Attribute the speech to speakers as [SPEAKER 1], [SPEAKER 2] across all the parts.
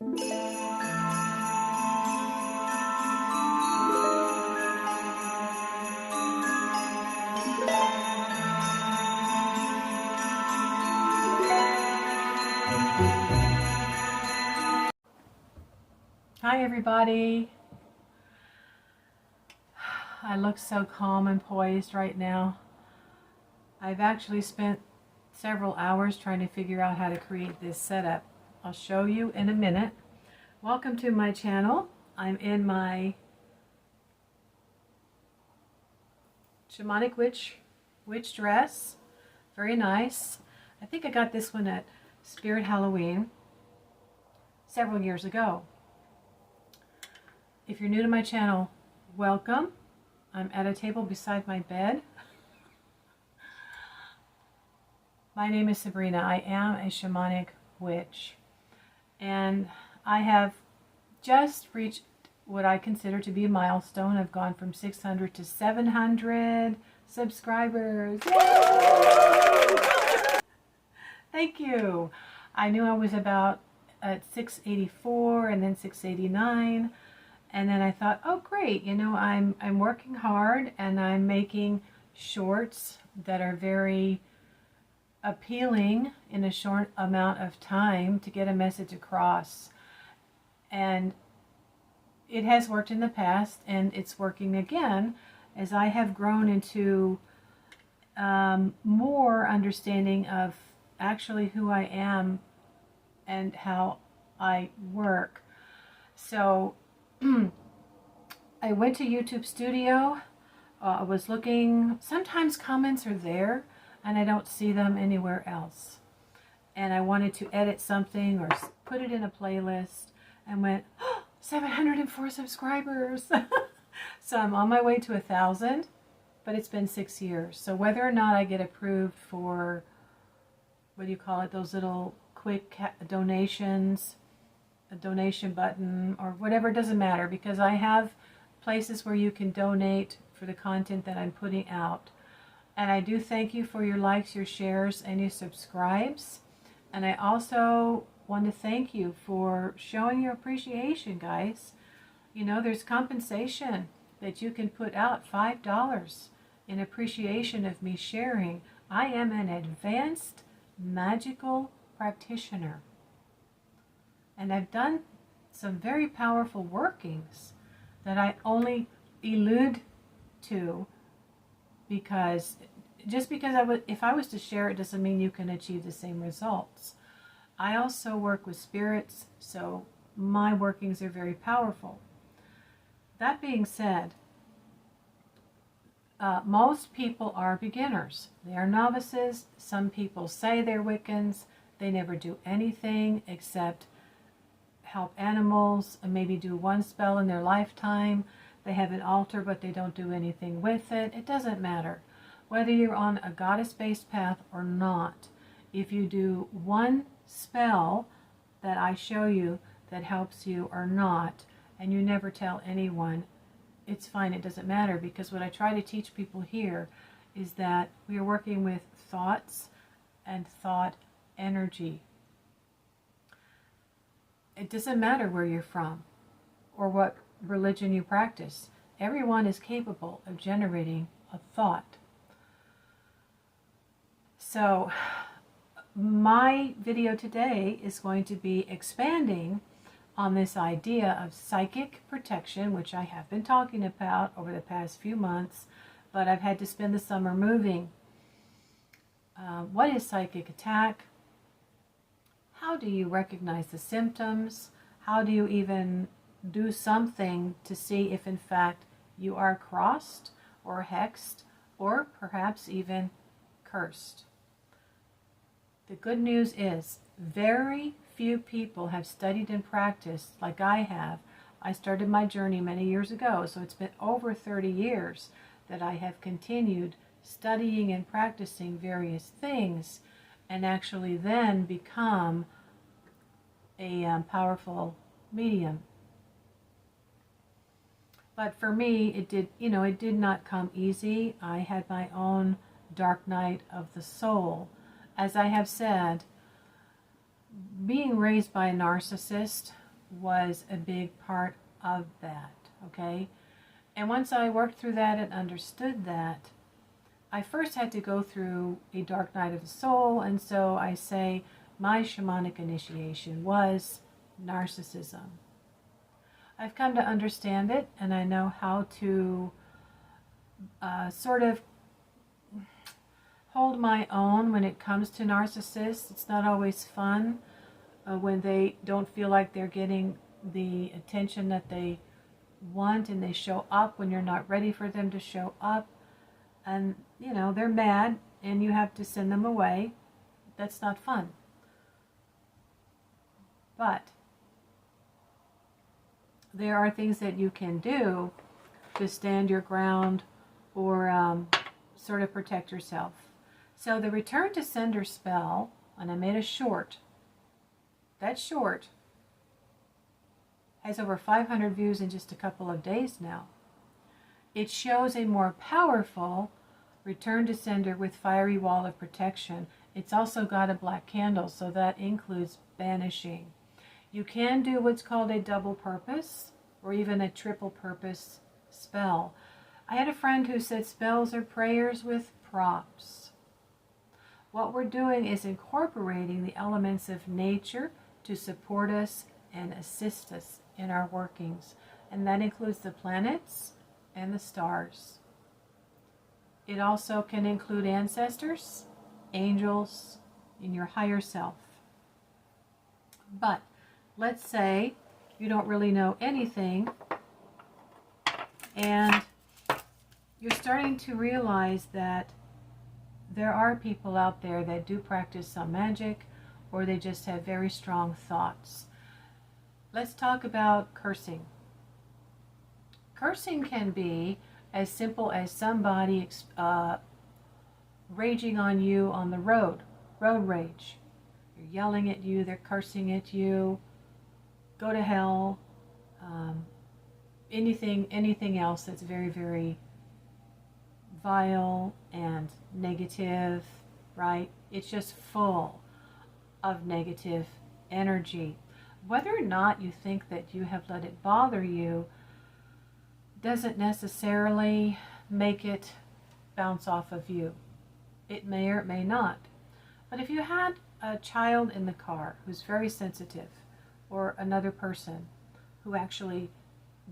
[SPEAKER 1] Hi everybody. I look so calm and poised right now. I've actually spent several hours trying to figure out how to create this setup. I'll show you in a minute. Welcome to my channel. I'm in my shamanic witch dress. Very nice. I think I got this one at Spirit Halloween several years ago. If you're new to my channel, welcome. I'm at a table beside my bed. My name is Sabrina. I am a shamanic witch, and I have just reached what I consider to be a milestone. I've gone from 600 to 700 subscribers. Yay! Thank you. I knew I was about at 684 and then 689, and then I thought, oh great, you know, I'm working hard and I'm making shorts that are very appealing in a short amount of time to get a message across. And it has worked in the past, and it's working again as I have grown into more understanding of actually who I am and how I work. So I went to YouTube Studio. I was looking, sometimes comments are there and I don't see them anywhere else. And I wanted to edit something or put it in a playlist and went, oh, 704 subscribers. So I'm on my way to 1,000, but it's been 6 years. So whether or not I get approved for, what do you call it, those little quick donations, a donation button or whatever, doesn't matter, because I have places where you can donate for the content that I'm putting out. And I do thank you for your likes, your shares, and your subscribes. And I also want to thank you for showing your appreciation, guys. You know, there's compensation that you can put out, $5 in appreciation of me sharing. I am an advanced magical practitioner. And I've done some very powerful workings that I only allude to because just because if I was to share it doesn't mean you can achieve the same results. I also work with spirits, so my workings are very powerful. That being said, most people are beginners. They are novices. Some people say they're Wiccans. They never do anything except help animals and maybe do one spell in their lifetime. They have an altar, but they don't do anything with it. It doesn't matter. Whether you're on a goddess-based path or not, if you do one spell that I show you that helps you or not, and you never tell anyone, it's fine. It doesn't matter, because what I try to teach people here is that we are working with thoughts and thought energy. It doesn't matter where you're from or what religion you practice. Everyone is capable of generating a thought. So my video today is going to be expanding on this idea of psychic protection, which I have been talking about over the past few months, but I've had to spend the summer moving. What is psychic attack? How do you recognize the symptoms? How do you even do something to see if in fact you are crossed or hexed or perhaps even cursed? The good news is very few people have studied and practiced like I have. I started my journey many years ago, so it's been over 30 years that I have continued studying and practicing various things and actually then become a powerful medium. But for me, it did not come easy. I had my own dark night of the soul. As I have said, being raised by a narcissist was a big part of that, okay? And once I worked through that and understood that, I first had to go through a dark night of the soul, and so I say my shamanic initiation was narcissism. I've come to understand it, and I know how to sort of hold my own when it comes to narcissists. It's not always fun when they don't feel like they're getting the attention that they want, and they show up when you're not ready for them to show up. And, you know, they're mad and you have to send them away. That's not fun. But there are things that you can do to stand your ground or sort of protect yourself. So the return to sender spell, and I made a short. That short has over 500 views in just a couple of days now. It shows a more powerful return to sender with fiery wall of protection. It's also got a black candle, so that includes banishing. You can do what's called a double purpose or even a triple purpose spell. I had a friend who said spells are prayers with props. What we're doing is incorporating the elements of nature to support us and assist us in our workings. And that includes the planets and the stars. It also can include ancestors, angels, and your higher self. But let's say you don't really know anything and you're starting to realize that there are people out there that do practice some magic, or they just have very strong thoughts. Let's talk about cursing. Cursing can be as simple as somebody raging on you on the road rage. They're yelling at you, they're cursing at you, go to hell, anything else that's very, very vile and negative, right? It's just full of negative energy. Whether or not you think that you have let it bother you doesn't necessarily make it bounce off of you. It may or it may not. But if you had a child in the car who's very sensitive, or another person who actually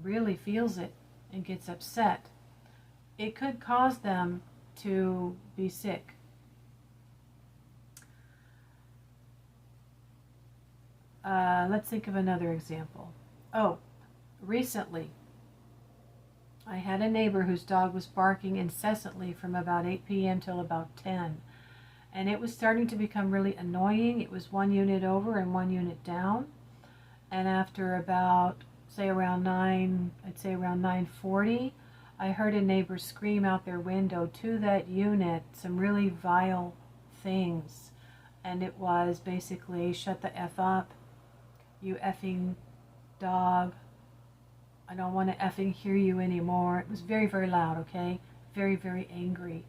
[SPEAKER 1] really feels it and gets upset, it could cause them to be sick. Let's think of another example. Oh, recently I had a neighbor whose dog was barking incessantly from about 8 p.m. till about 10. And it was starting to become really annoying. It was one unit over and one unit down. And after about, say around 9:40, I heard a neighbor scream out their window to that unit some really vile things. And it was basically, shut the F up, you effing dog. I don't want to effing hear you anymore. It was very, very loud, okay? Very, very angry.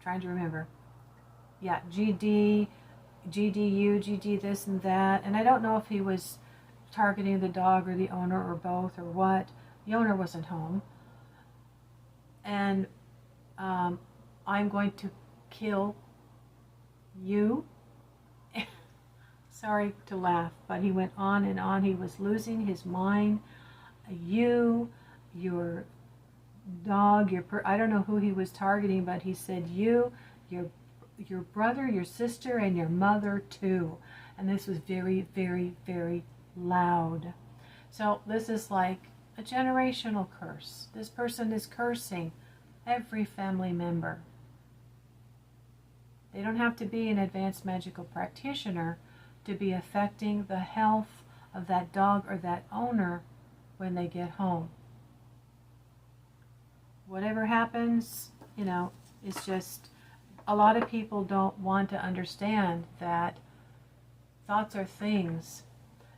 [SPEAKER 1] Trying to remember. Yeah, GD, GDU, GD this and that. And I don't know if he was targeting the dog or the owner or both or what. The owner wasn't home. And I'm going to kill you. Sorry to laugh, but he went on and on. He was losing his mind. You, your dog, I don't know who he was targeting, but he said you, your brother, your sister, and your mother too. And this was very, very, very loud. So this is like a generational curse. This person is cursing every family member. They don't have to be an advanced magical practitioner to be affecting the health of that dog or that owner when they get home. Whatever happens, you know, it's just, a lot of people don't want to understand that thoughts are things,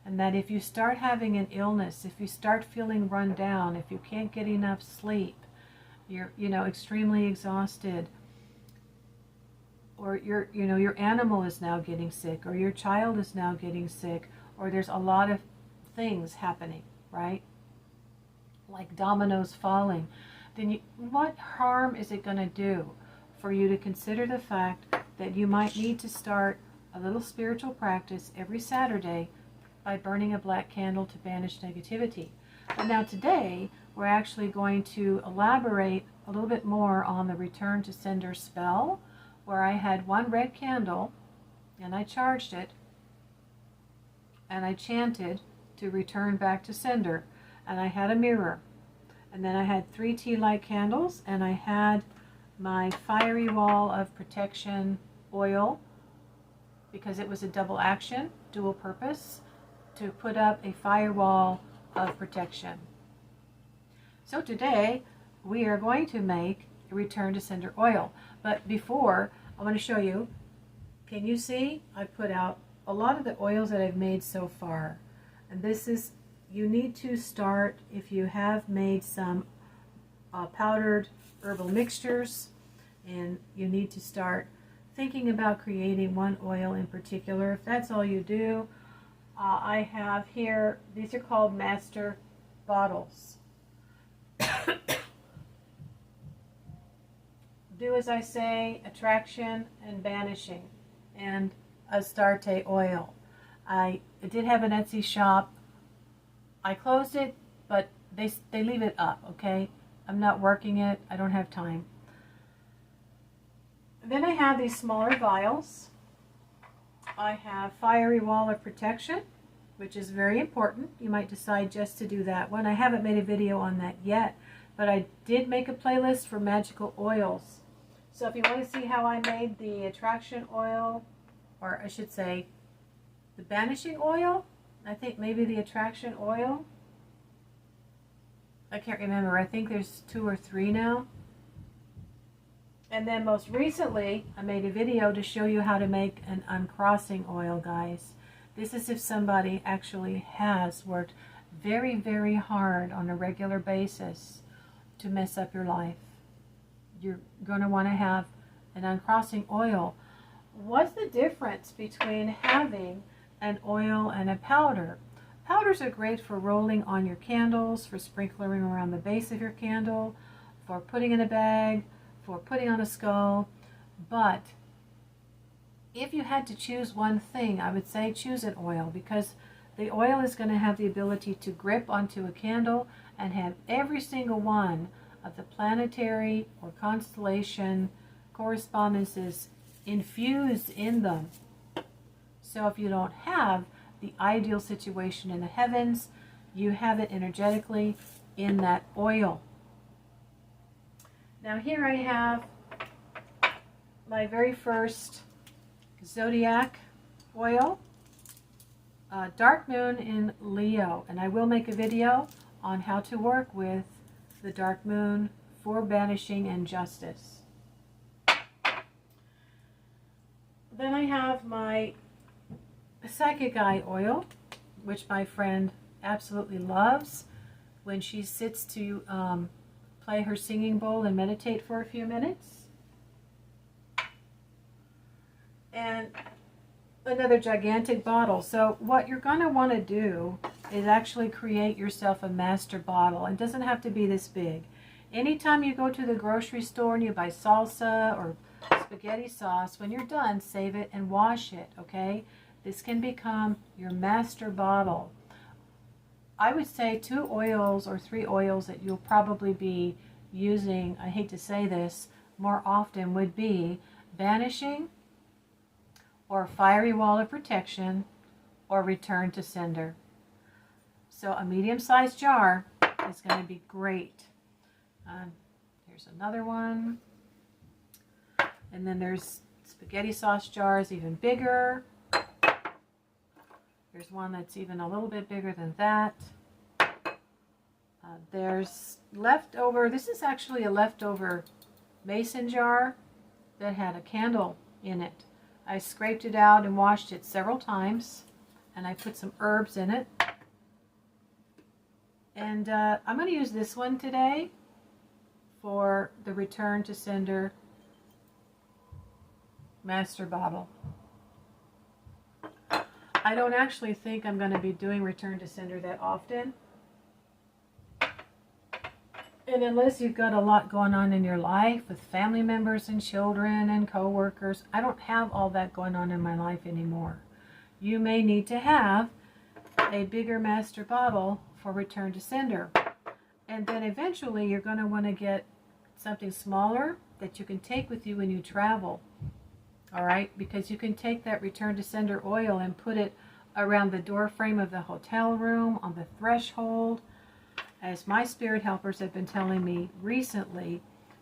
[SPEAKER 1] and that if you start having an illness, if you start feeling run down, if you can't get enough sleep, you're, extremely exhausted, or your animal is now getting sick, or your child is now getting sick, or there's a lot of things happening, right? Like dominoes falling, then what harm is it going to do for you to consider the fact that you might need to start a little spiritual practice every Saturday by burning a black candle to banish negativity? But now today, we're actually going to elaborate a little bit more on the return to sender spell, where I had one red candle and I charged it and I chanted to return back to sender, and I had a mirror, and then I had 3 tea light candles, and I had my fiery wall of protection oil, because it was a double action, dual purpose, to put up a firewall of protection. So today we are going to make a return to sender oil. But before, I want to show you, can you see? I put out a lot of the oils that I've made so far. And this is, you need to start, if you have made some powdered herbal mixtures, and you need to start thinking about creating one oil in particular. If that's all you do, I have here, these are called master bottles. Do as I say, attraction and banishing, and Astarte oil. I did have an Etsy shop. I closed it, but they leave it up, okay? I'm not working it. I don't have time. Then I have these smaller vials. I have Fiery Wall of Protection, which is very important. You might decide just to do that one. I haven't made a video on that yet, but I did make a playlist for magical oils. So if you want to see how I made the attraction oil, or I should say the banishing oil, I think maybe the attraction oil, I can't remember. I think there's 2 or 3 now. And then most recently, I made a video to show you how to make an uncrossing oil, guys. This is if somebody actually has worked very, very hard on a regular basis to mess up your life. You're going to want to have an uncrossing oil. What's the difference between having an oil and a powder? Powders are great for rolling on your candles, for sprinkling around the base of your candle, for putting in a bag, for putting on a skull. But if you had to choose one thing, I would say choose an oil, because the oil is going to have the ability to grip onto a candle and have every single one of the planetary or constellation correspondences infused in them. So if you don't have the ideal situation in the heavens, you have it energetically in that oil. Now here I have my very first zodiac oil, Dark Moon in Leo, and I will make a video on how to work with the Dark Moon for banishing injustice. Then I have my Psychic Eye oil, which my friend absolutely loves when she sits to play her singing bowl and meditate for a few minutes. And another gigantic bottle. So what you're going to want to do is actually create yourself a master bottle. It doesn't have to be this big. Anytime you go to the grocery store and you buy salsa or spaghetti sauce, when you're done, save it and wash it, okay? This can become your master bottle. I would say 2 oils or 3 oils that you'll probably be using, I hate to say this, more often would be banishing, or fiery wall of protection, or return to sender. So a medium-sized jar is going to be great. Here's another one. And then there's spaghetti sauce jars, even bigger. There's one that's even a little bit bigger than that. There's leftover, this is actually a leftover mason jar that had a candle in it. I scraped it out and washed it several times, and I put some herbs in it. And I'm going to use this one today for the return to sender master bottle. I don't actually think I'm going to be doing Return to Sender that often. And unless you've got a lot going on in your life with family members and children and co-workers, I don't have all that going on in my life anymore. You may need to have a bigger master bottle for Return to Sender. And then eventually you're going to want to get something smaller that you can take with you when you travel. All right, because you can take that Return to Sender oil and put it around the door frame of the hotel room, on the threshold. As my spirit helpers have been telling me recently,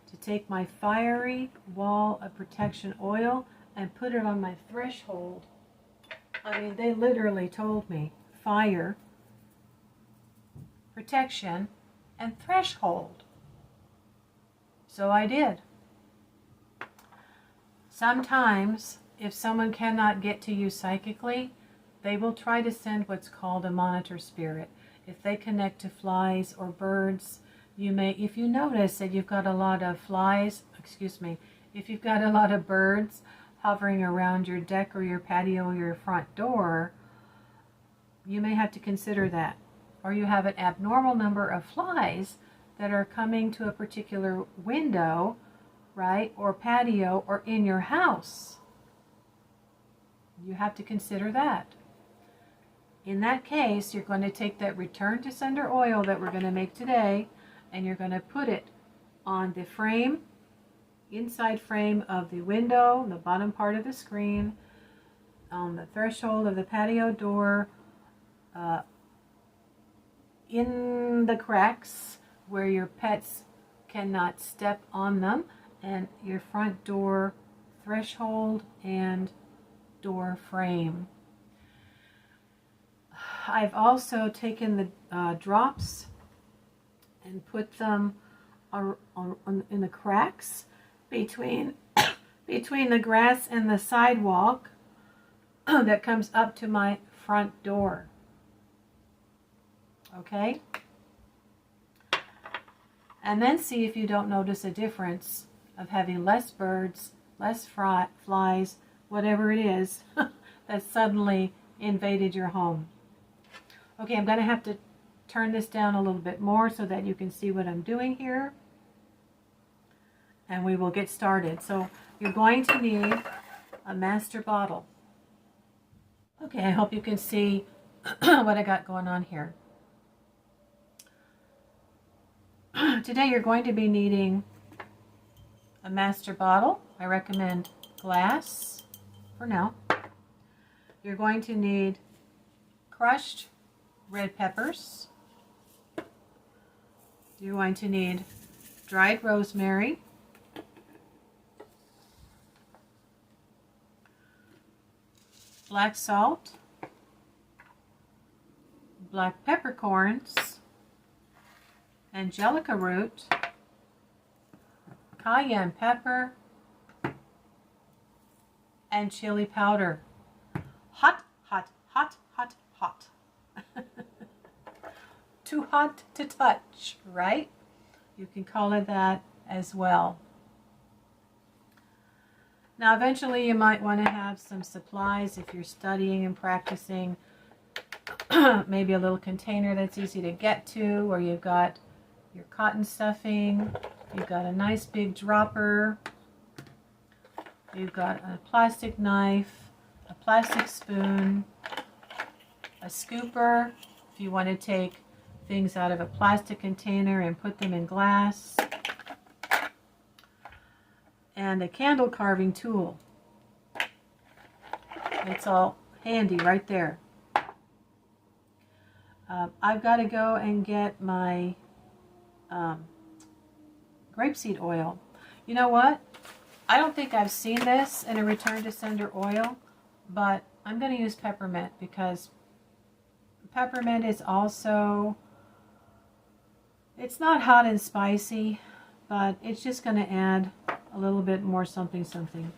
[SPEAKER 1] to take my fiery wall of protection oil and put it on my threshold. I mean, they literally told me fire, protection, and threshold. So I did. Sometimes, if someone cannot get to you psychically, they will try to send what's called a monitor spirit. If they connect to flies or birds, you may, if you notice that you've got a lot of flies, if you've got a lot of birds hovering around your deck or your patio or your front door, you may have to consider that. Or you have an abnormal number of flies that are coming to a particular window, right, or patio, or in your house. You have to consider that. In that case, you're going to take that Return to Sender oil that we're going to make today, and you're going to put it on the frame, inside frame of the window, the bottom part of the screen, on the threshold of the patio door, in the cracks where your pets cannot step on them, and your front door threshold and door frame. I've also taken the drops and put them in the cracks between the grass and the sidewalk that comes up to my front door. Okay? And then see if you don't notice a difference of having less birds, less flies, whatever it is that suddenly invaded your home. Okay, I'm going to have to turn this down a little bit more so that you can see what I'm doing here. And we will get started. So you're going to need a master bottle. Okay, I hope you can see what I got going on here. Today you're going to be needing a master bottle. I recommend glass for now. You're going to need crushed red peppers. You're going to need dried rosemary, black salt, black peppercorns, angelica root, cayenne pepper, and chili powder. Hot, hot, hot, hot, hot. Too hot to touch, right? You can call it that as well. Now eventually you might want to have some supplies if you're studying and practicing. Maybe a little container that's easy to get to, or you've got your cotton stuffing, you've got a nice big dropper, you've got a plastic knife, a plastic spoon, a scooper if you want to take things out of a plastic container and put them in glass, and a candle carving tool. It's all handy right there. I've got to go and get my grapeseed oil. You know what? I don't think I've seen this in a Return to Sender oil, but I'm going to use peppermint because peppermint is also, it's not hot and spicy, but it's just going to add a little bit more something something.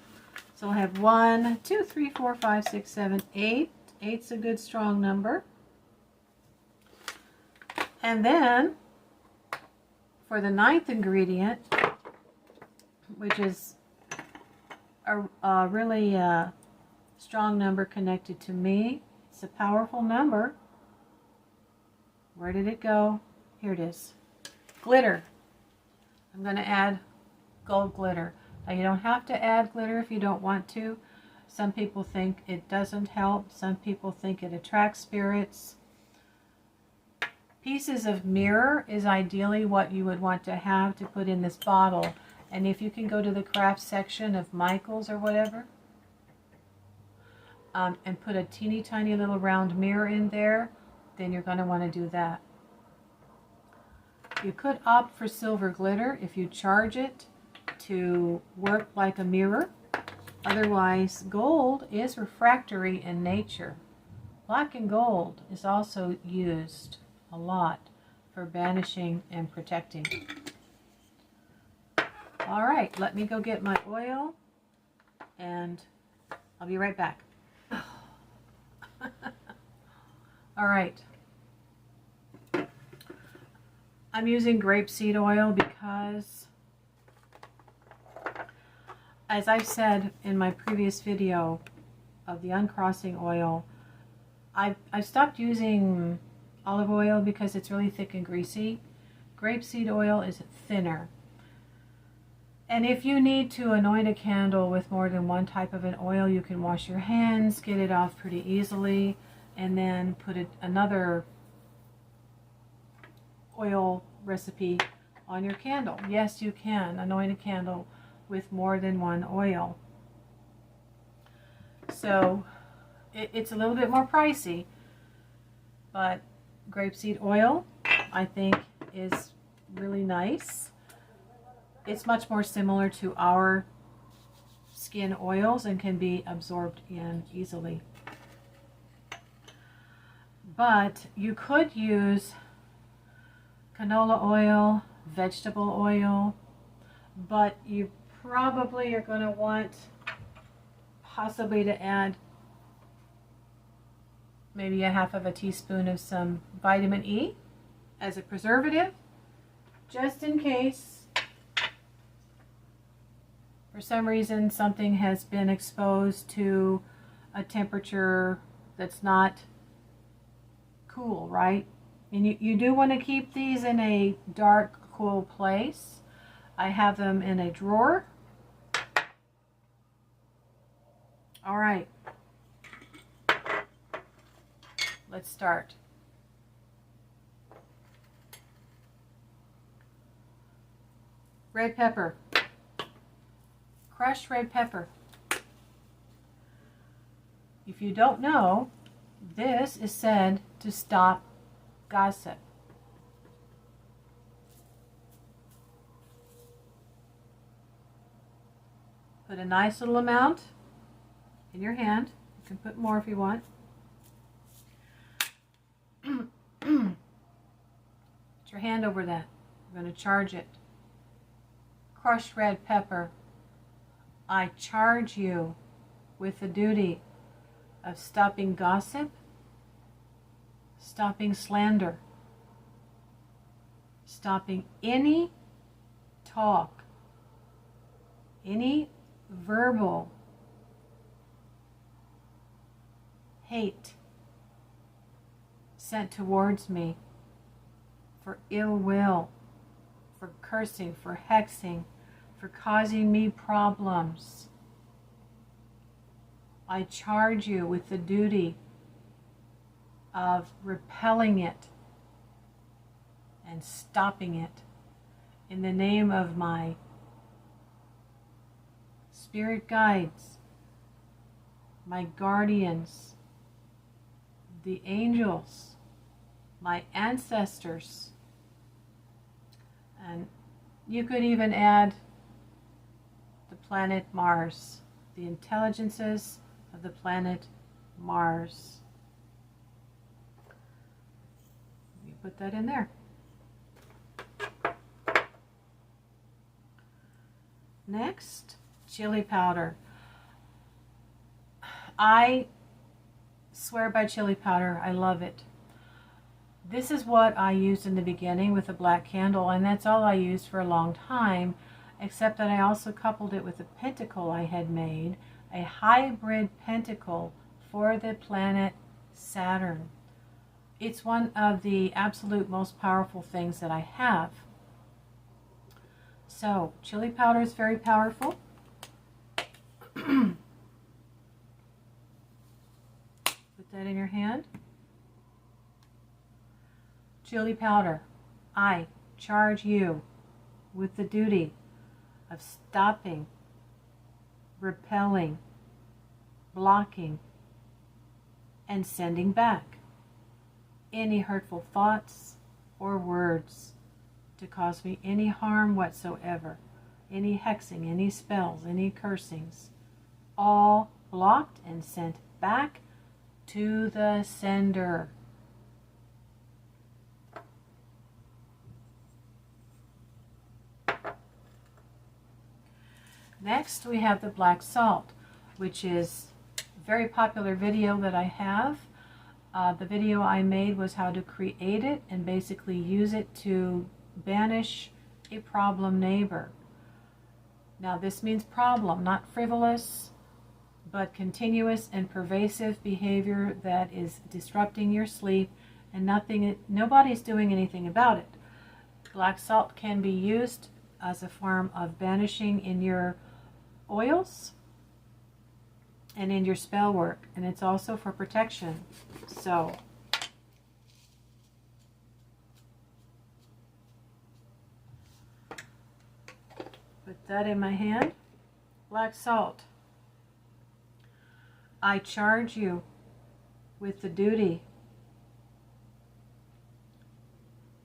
[SPEAKER 1] So I have 1, 2, 3, 4, 5, 6, 7, 8. 8's a good strong number. And then for the 9th ingredient, which is a really strong number connected to me. It's a powerful number. Where did it go? Here it is. Glitter. I'm going to add gold glitter. Now you don't have to add glitter if you don't want to. Some people think it doesn't help. Some people think it attracts spirits. Pieces of mirror is ideally what you would want to have to put in this bottle. And if you can go to the craft section of Michael's or whatever, and put a teeny tiny little round mirror in there, then you're going to want to do that. You could opt for silver glitter if you charge it to work like a mirror. Otherwise, gold is refractory in nature. Black and gold is also used a lot for banishing and protecting. All right, let me go get my oil and I'll be right back. All right. I'm using grapeseed oil because, as I've said in my previous video of the uncrossing oil, I've stopped using olive oil because it's really thick and greasy. Grapeseed oil is thinner. And if you need to anoint a candle with more than one type of an oil, you can wash your hands, get it off pretty easily, and then put another oil recipe on your candle. Yes, you can anoint a candle with more than one oil. So it's a little bit more pricey, but grapeseed oil I think is really nice. It's much more similar to our skin oils and can be absorbed in easily. But you could use canola oil, vegetable oil, but you probably are going to want possibly to add maybe a half of a teaspoon of some vitamin E as a preservative, just in case for some reason something has been exposed to a temperature that's not cool, right? And you do want to keep these in a dark, cool place. I have them in a drawer. All right. Let's start. Red pepper. Crushed red pepper. If you don't know, this is said to stop gossip. Put a nice little amount in your hand. You can put more if you want. Put your hand over that. We're going to charge it. Crushed red pepper. I charge you with the duty of stopping gossip, stopping slander, stopping any talk, any verbal hate sent towards me for ill will, for cursing, for hexing, for causing me problems. I charge you with the duty of repelling it and stopping it in the name of my spirit guides, my guardians, the angels, my ancestors. And you could even add the planet Mars, the intelligences of the planet Mars. You put that in there. Next, chili powder. I swear by chili powder. I love it. This is what I used in the beginning with a black candle, and that's all I used for a long time. except that I also coupled it with a pentacle I had made, a hybrid pentacle for the planet Saturn. It's one of the absolute most powerful things that I have. So, chili powder is very powerful. Put that in your hand. Chili powder, I charge you with the duty of stopping, repelling, blocking, and sending back any hurtful thoughts or words to cause me any harm whatsoever, any hexing, any spells, any cursings, all blocked and sent back to the sender. Next, we have the black salt, which is a very popular video that I have. The video I made was how to create it and basically use it to banish a problem neighbor. Now, this means problem, not frivolous, but continuous and pervasive behavior that is disrupting your sleep, and nobody's doing anything about it. Black salt can be used as a form of banishing in your oils and in your spell work, and it's also for protection. So put that in my hand. Black salt, I charge you with the duty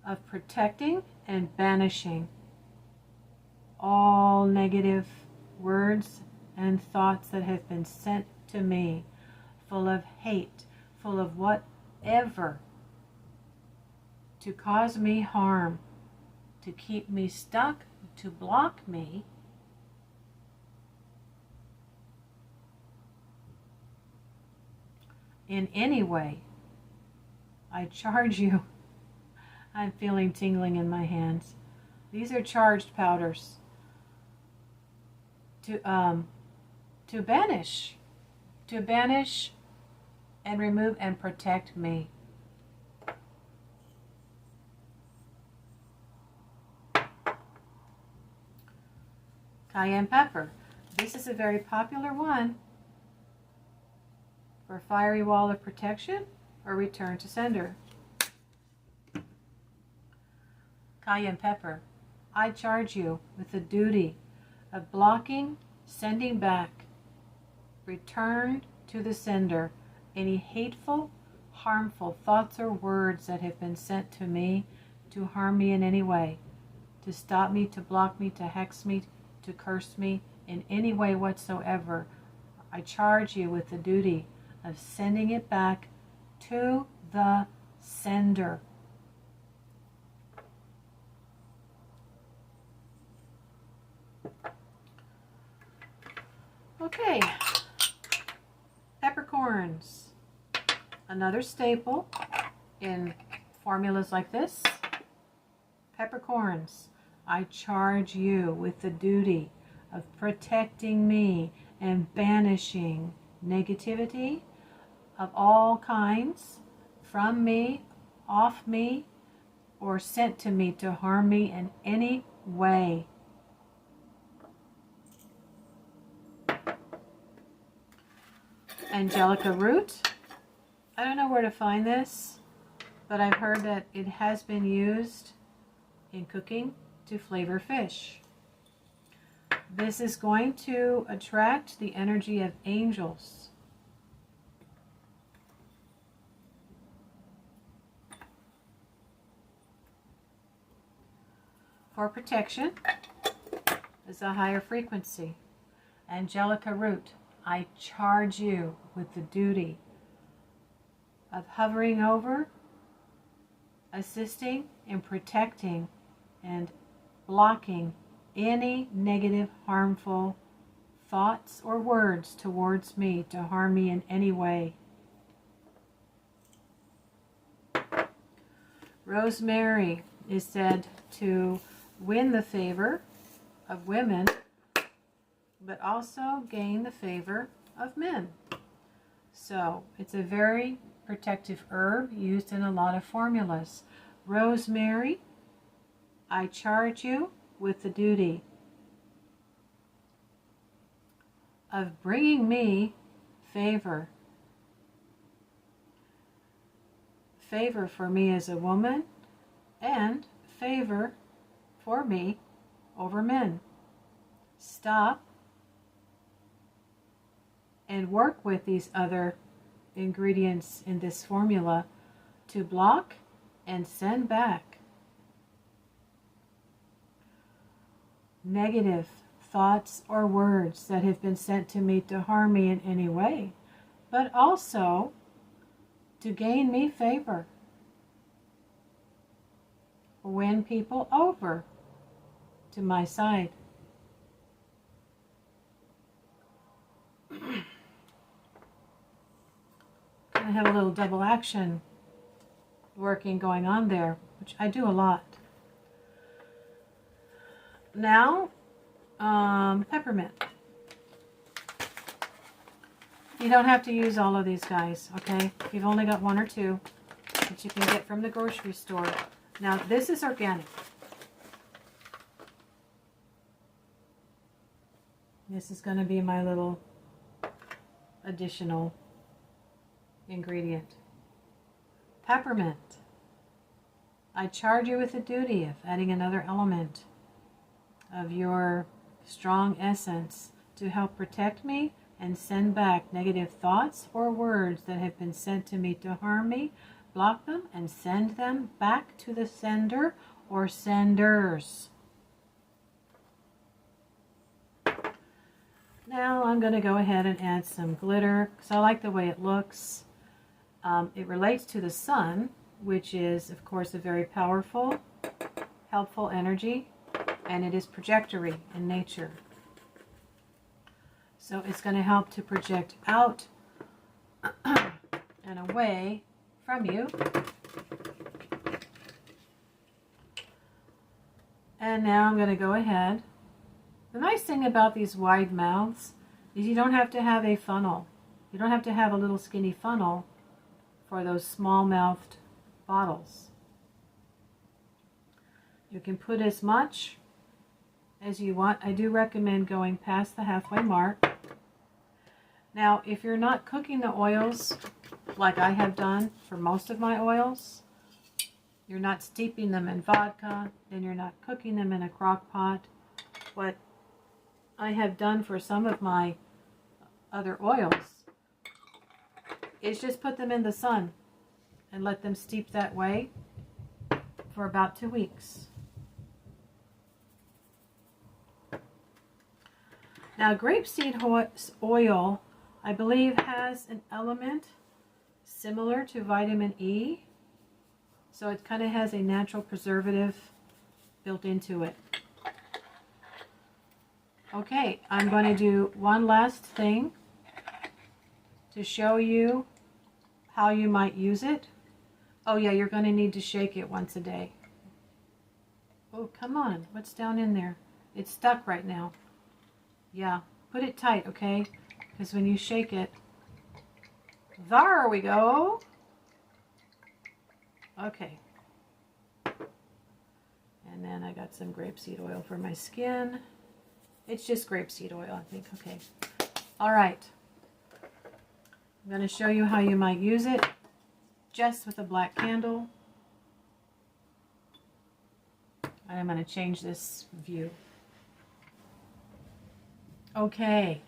[SPEAKER 1] of protecting and banishing all negative words and thoughts that have been sent to me, full of hate, full of whatever, to cause me harm, to keep me stuck, to block me, in any way. I charge you. I'm feeling tingling in my hands. These are charged powders to banish and remove and protect me. Cayenne pepper. This is a very popular one for fiery wall of protection or return to sender. Cayenne pepper, I charge you with the duty of blocking, sending back, return to the sender any hateful, harmful thoughts or words that have been sent to me to harm me in any way, to stop me, to block me, to hex me, to curse me in any way whatsoever. I charge you with the duty of sending it back to the sender. Okay, peppercorns, another staple in formulas like this. Peppercorns, I charge you with the duty of protecting me and banishing negativity of all kinds from me, off me, or sent to me to harm me in any way. Angelica root. I don't know where to find this, but I've heard that it has been used in cooking to flavor fish. This is going to attract the energy of angels. For protection is a higher frequency. Angelica root, I charge you with the duty of hovering over, assisting in protecting and blocking any negative, harmful thoughts or words towards me to harm me in any way. Rosemary is said to win the favor of women, but also gain the favor of men. So it's a very protective herb used in a lot of formulas. Rosemary, I charge you with the duty of bringing me favor. Favor for me as a woman, and favor for me over men. Stop and work with these other ingredients in this formula to block and send back negative thoughts or words that have been sent to me to harm me in any way, but also to gain me favor, win people over to my side. I have a little double action working going on there, which I do a lot. Now, peppermint. You don't have to use all of these guys, okay? You've only got one or two that you can get from the grocery store. Now, this is organic. This is going to be my little additional ingredient. Peppermint. I charge you with the duty of adding another element of your strong essence to help protect me and send back negative thoughts or words that have been sent to me to harm me. Block them and send them back to the sender or senders. Now I'm going to go ahead and add some glitter because I like the way it looks. It relates to the sun, which is, of course, a very powerful, helpful energy, and it is projectory in nature. So it's going to help to project out and away from you. And now I'm going to go ahead. The nice thing about these wide mouths is you don't have to have a funnel. You don't have to have a little skinny funnel for those small-mouthed bottles. You can put as much as you want. I do recommend going past the halfway mark. Now, if you're not cooking the oils like I have done for most of my oils, you're not steeping them in vodka, and you're not cooking them in a crock pot. What I have done for some of my other oils is just put them in the sun and let them steep that way for about 2 weeks. Now, grapeseed oil, I believe, has an element similar to vitamin E, so it kind of has a natural preservative built into it. Okay, I'm going to do one last thing to show you how you might use it. Oh yeah, you're going to need to shake it once a day. Oh, come on. What's down in there? It's stuck right now. Yeah, put it tight, okay? Because when you shake it, there we go. Okay. And then I got some grapeseed oil for my skin. It's just grapeseed oil, I think. Okay. All right. I'm going to show you how you might use it just with a black candle. And I'm going to change this view. Okay.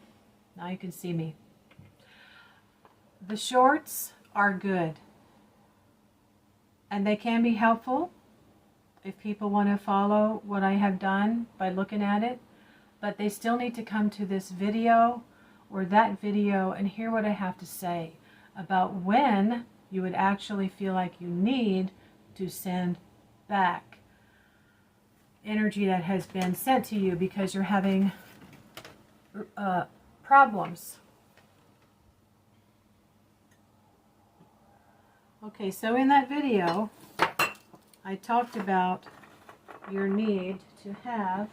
[SPEAKER 1] Now you can see me. The shorts are good. And they can be helpful if people want to follow what I have done by looking at it. But they still need to come to this video or that video and hear what I have to say about when you would actually feel like you need to send back energy that has been sent to you because you're having problems. Okay, so in that video, I talked about your need to have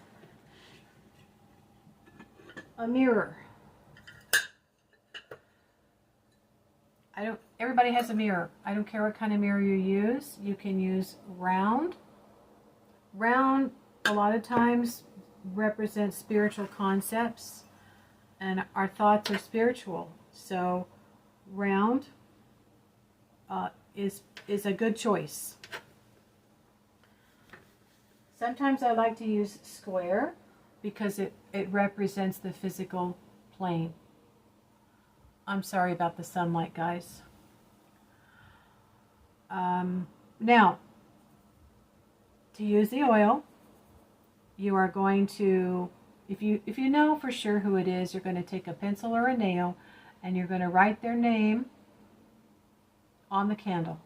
[SPEAKER 1] a mirror. Everybody has a mirror. I don't care what kind of mirror you use. You can use round. Round, a lot of times, represents spiritual concepts, and our thoughts are spiritual. So, round is a good choice. Sometimes I like to use square because it represents the physical plane. I'm sorry about the sunlight, guys. Now, to use the oil, you are going to, if you know for sure who it is, you're going to take a pencil or a nail and you're going to write their name on the candle.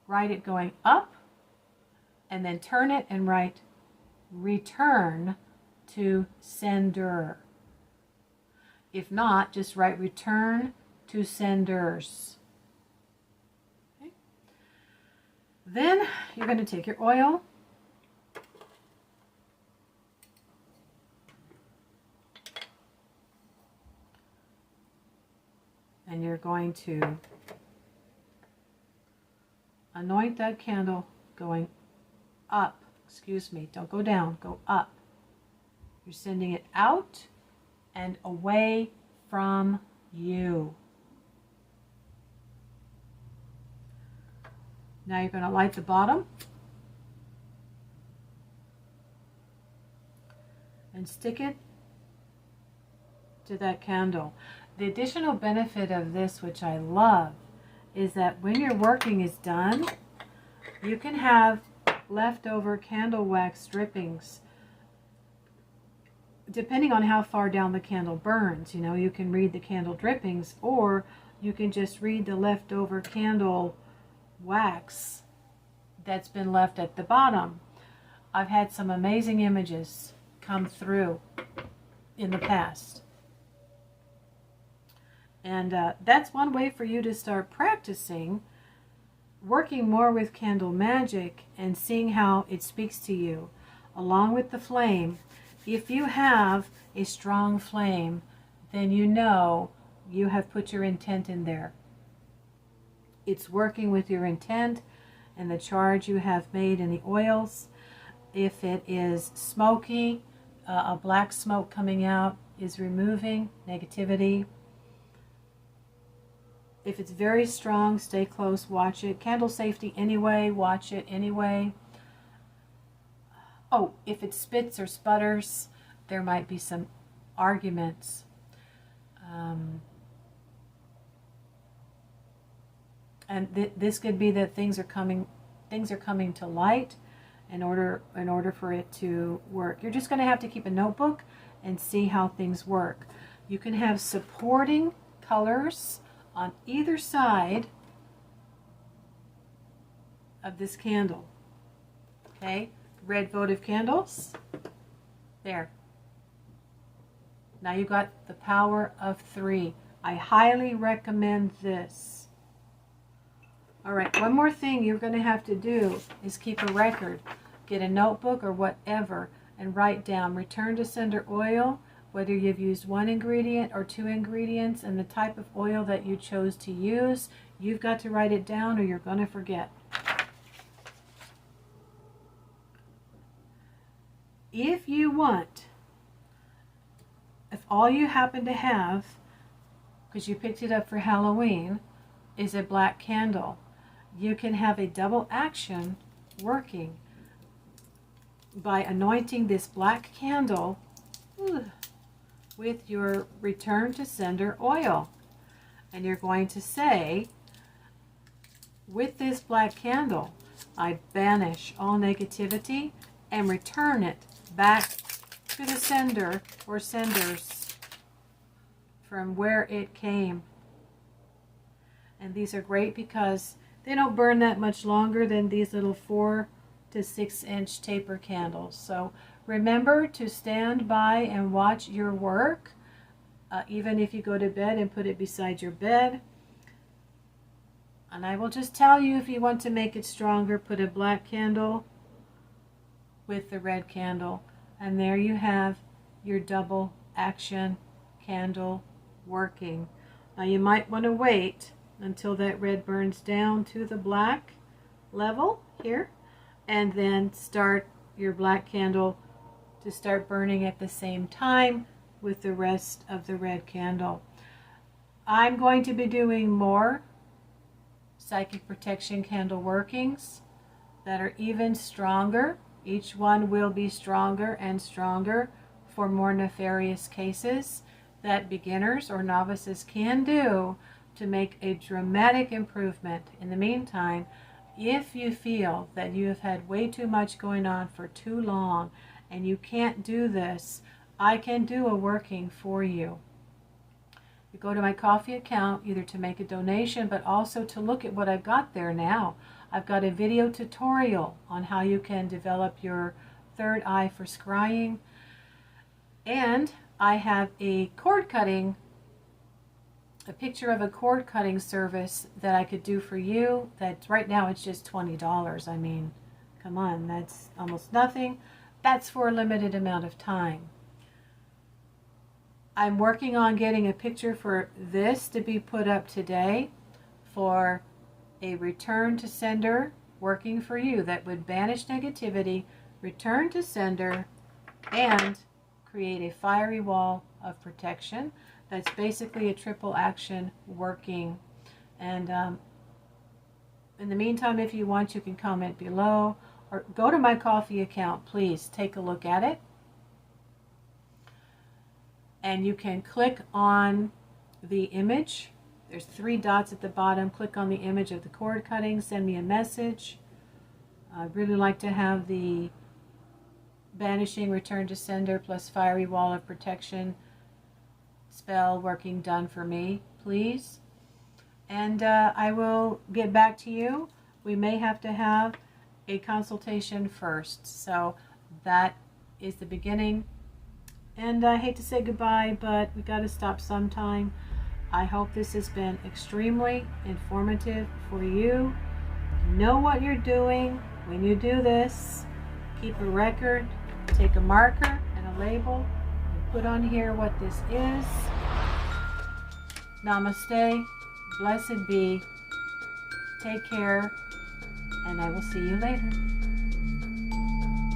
[SPEAKER 1] Write it going up and then turn it and write return to sender. If not, just write return to senders. Okay. Then you're going to take your oil and you're going to anoint that candle going up. Excuse me, don't go down, go up. You're sending it out and away from you. Now you're going to light the bottom and stick it to that candle. The additional benefit of this, which I love, is that when your working is done, you can have leftover candle wax drippings. Depending on how far down the candle burns, you can read the candle drippings, or you can just read the leftover candle wax that's been left at the bottom. I've had some amazing images come through in the past. And that's one way for you to start practicing working more with candle magic and seeing how it speaks to you. Along with the flame, if you have a strong flame, then you know you have put your intent in there. It's working with your intent and the charge you have made in the oils. If it is smoky, a black smoke coming out is removing negativity. If it's very strong, stay close, watch it. Candle safety anyway, watch it anyway. Oh, if it spits or sputters, there might be some arguments. And this could be that things are coming to light in order for it to work. You're just going to have to keep a notebook and see how things work. You can have supporting colors on either side of this candle. Okay, red votive candles. There. Now you got the power of 3. I highly recommend this. All right, one more thing you're going to have to do is keep a record. Get a notebook or whatever and write down return to sender oil, whether you've used 1 ingredient or 2 ingredients, and the type of oil that you chose to use. You've got to write it down or you're going to forget. If you want, if all you happen to have, because you picked it up for Halloween, is a black candle, you can have a double action working by anointing this black candle with your return to sender oil. And you're going to say, with this black candle, I banish all negativity and return it back to the sender or senders from where it came. And these are great because they don't burn that much longer than these little 4 to 6 inch taper candles. So remember to stand by and watch your work, even if you go to bed and put it beside your bed. And I will just tell you, if you want to make it stronger, put a black candle with the red candle. And there you have your double action candle working. Now you might want to wait until that red burns down to the black level here, and then start your black candle to start burning at the same time with the rest of the red candle. I'm going to be doing more psychic protection candle workings that are even stronger. Each one will be stronger and stronger for more nefarious cases that beginners or novices can do to make a dramatic improvement. In the meantime, if you feel that you have had way too much going on for too long and you can't do this, I can do a working for you. You go to my Ko-fi account either to make a donation, but also to look at what I've got there now. I've got a video tutorial on how you can develop your third eye for scrying. And I have a picture of a cord cutting service that I could do for you. That right now it's just $20. I mean, come on, that's almost nothing. That's for a limited amount of time. I'm working on getting a picture for this to be put up today for a return to sender working for you that would banish negativity, return to sender, and create a fiery wall of protection. That's basically a triple action working. And in the meantime, if you want, you can comment below or go to my Ko-fi account. Please take a look at it. And you can click on the image. There's 3 dots at the bottom. Click on the image of the cord cutting. Send me a message. I'd really like to have the banishing return to sender plus fiery wall of protection spell working done for me, please. And I will get back to you. We may have to have a consultation first. So that is the beginning. And I hate to say goodbye, but we got to stop sometime. I hope this has been extremely informative for you. Know what you're doing when you do this. Keep a record. Take a marker and a label and put on here what this is. Namaste. Blessed be. Take care. And I will see you later.